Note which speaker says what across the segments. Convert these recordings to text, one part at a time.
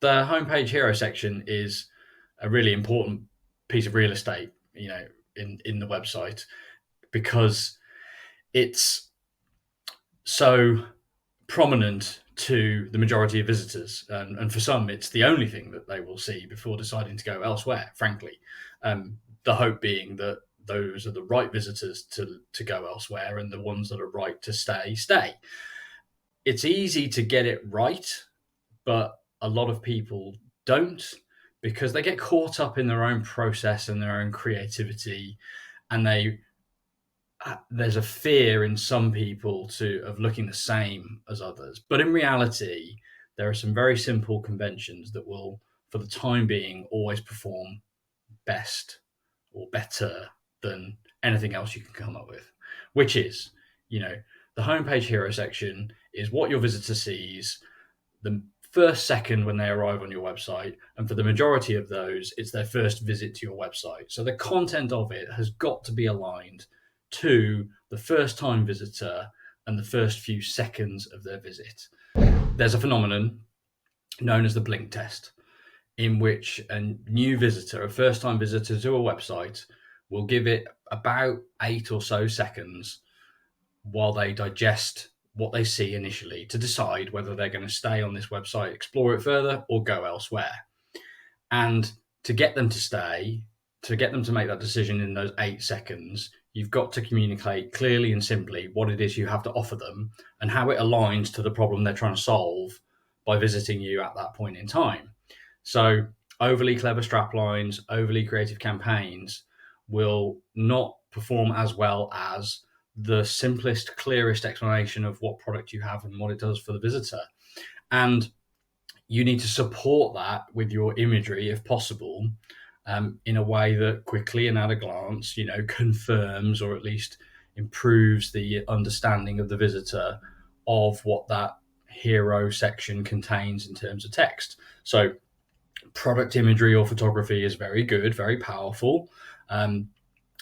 Speaker 1: The homepage hero section is a really important piece of real estate, in the website, because it's so prominent to the majority of visitors, and for some, it's the only thing that they will see before deciding to go elsewhere. Frankly, the hope being that those are the right visitors to go elsewhere, and the ones that are right to stay. It's easy to get it right, but a lot of people don't, because they get caught up in their own process and their own creativity, and there's a fear in some people of looking the same as others. But in reality, there are some very simple conventions that will, for the time being, always perform best or better than anything else you can come up with, which is, you know, the homepage hero section is what your visitor sees the first second when they arrive on your website. And for the majority of those, it's their first visit to your website. So the content of it has got to be aligned to the first time visitor and the first few seconds of their visit. There's a phenomenon known as the blink test, in which a new visitor, a first time visitor to a website, will give it about 8 or so seconds while they digest what they see initially to decide whether they're going to stay on this website, explore it further, or go elsewhere. And to get them to stay, to get them to make that decision in those 8 seconds, you've got to communicate clearly and simply what it is you have to offer them and how it aligns to the problem they're trying to solve by visiting you at that point in time. So overly clever straplines, overly creative campaigns will not perform as well as the simplest, clearest explanation of what product you have and what it does for the visitor. And you need to support that with your imagery, if possible, in a way that quickly and at a glance, confirms or at least improves the understanding of the visitor of what that hero section contains in terms of text. So product imagery or photography is very good, very powerful.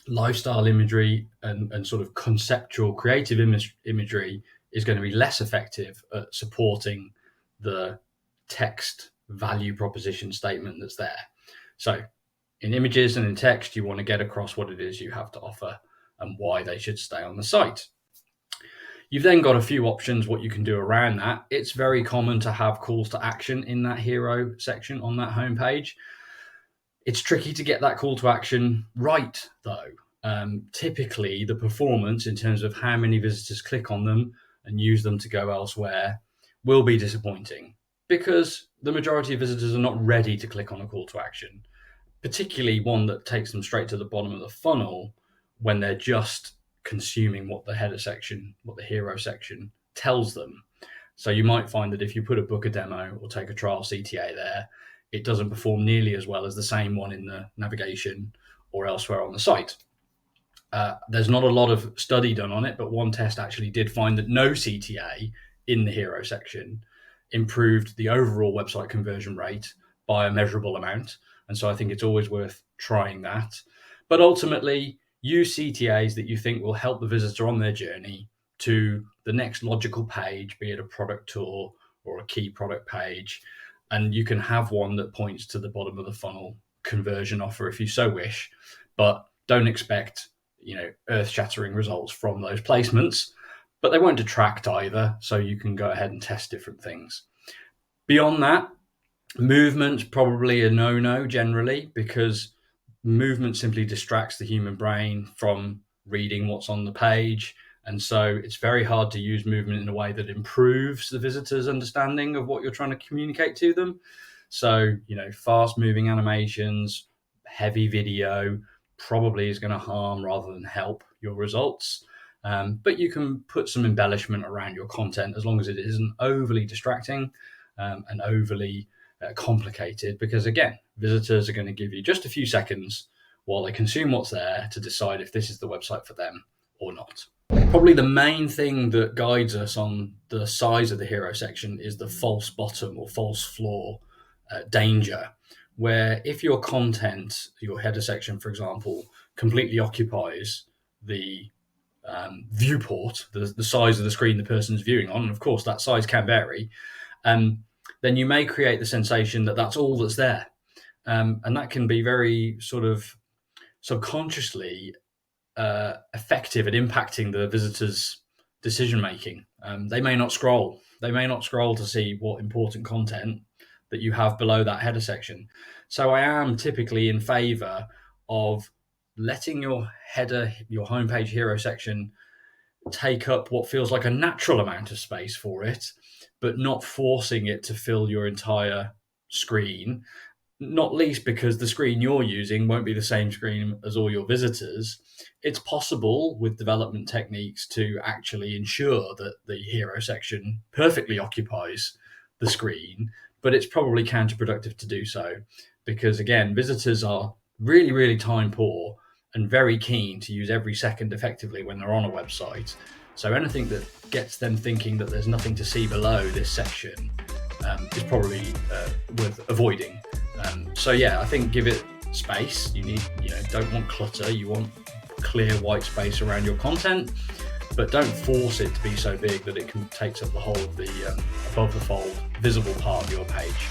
Speaker 1: Lifestyle imagery and sort of conceptual creative imagery is going to be less effective at supporting the text value proposition statement that's there. So in images and in text, you want to get across what it is you have to offer and why they should stay on the site. You've then got a few options what you can do around that. It's very common to have calls to action in that hero section on that homepage. It's tricky to get that call to action right, though. Typically, the performance in terms of how many visitors click on them and use them to go elsewhere will be disappointing, because the majority of visitors are not ready to click on a call to action, particularly one that takes them straight to the bottom of the funnel when they're just consuming what the header section, what the hero section tells them. So you might find that if you put a book a demo or take a trial CTA there, it doesn't perform nearly as well as the same one in the navigation or elsewhere on the site. There's not a lot of study done on it, but one test actually did find that no CTA in the hero section improved the overall website conversion rate by a measurable amount. And so I think it's always worth trying that. But ultimately, use CTAs that you think will help the visitor on their journey to the next logical page, be it a product tour or a key product page. And you can have one that points to the bottom of the funnel conversion offer if you so wish, but don't expect, earth-shattering results from those placements. But they won't detract either, so you can go ahead and test different things. Beyond that, movement probably a no-no generally, because movement simply distracts the human brain from reading what's on the page. And so it's very hard to use movement in a way that improves the visitor's understanding of what you're trying to communicate to them. So, fast moving animations, heavy video probably is going to harm rather than help your results. But you can put some embellishment around your content as long as it isn't overly distracting and overly complicated, because again, visitors are going to give you just a few seconds while they consume what's there to decide if this is the website for them or not. Probably the main thing that guides us on the size of the hero section is the false bottom or false floor danger, where if your content, your header section, for example, completely occupies the viewport, the size of the screen the person's viewing on, and of course that size can vary, then you may create the sensation that that's all that's there. And that can be very sort of subconsciously effective at impacting the visitor's decision making. They may not scroll. They may not scroll to see what important content that you have below that header section. So I am typically in favor of letting your header, your homepage hero section, take up what feels like a natural amount of space for it, but not forcing it to fill your entire screen, not least because the screen you're using won't be the same screen as all your visitors. It's possible with development techniques to actually ensure that the hero section perfectly occupies the screen, but it's probably counterproductive to do so because, again, visitors are really, really time poor and very keen to use every second effectively when they're on a website. So anything that gets them thinking that there's nothing to see below this section is probably worth avoiding. So yeah, I think give it space. You don't want clutter. You want clear white space around your content, but don't force it to be so big that it takes up the whole of the above the fold visible part of your page.